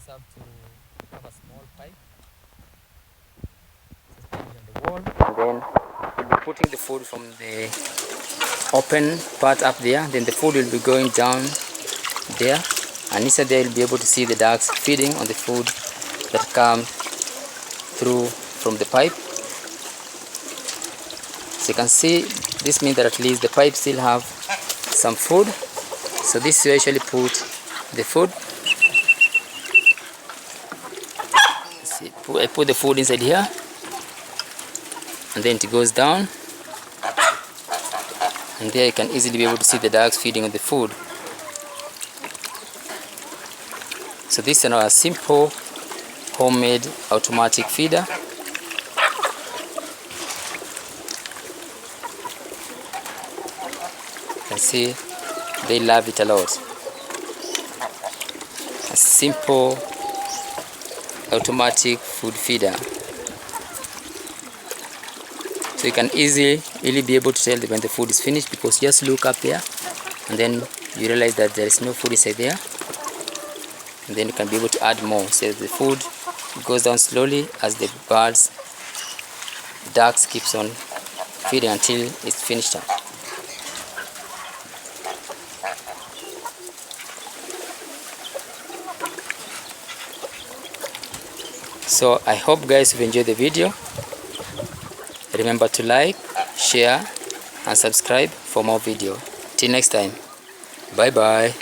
just have to have a small pipe, suspend it on the wall, and then we'll be putting the food from the open part up there. Then the food will be going down there, and inside there you'll be able to see the ducks feeding on the food that come through from the pipe. So you can see, this means that at least the pipe still have some food. So this is where you usually put the food. See, I put the food inside here, and then it goes down, and there you can easily be able to see the ducks feeding on the food. So this is a simple homemade automatic feeder. You can see they love it a lot. A simple automatic food feeder. So you can easily be able to tell when the food is finished, because just look up there and then you realize that there is no food inside there, and then you can be able to add more. So the food goes down slowly as the ducks keeps on feeding until it's finished up. So I hope guys you've enjoyed the video. Remember to like, share and subscribe for more video. Till next time, bye bye.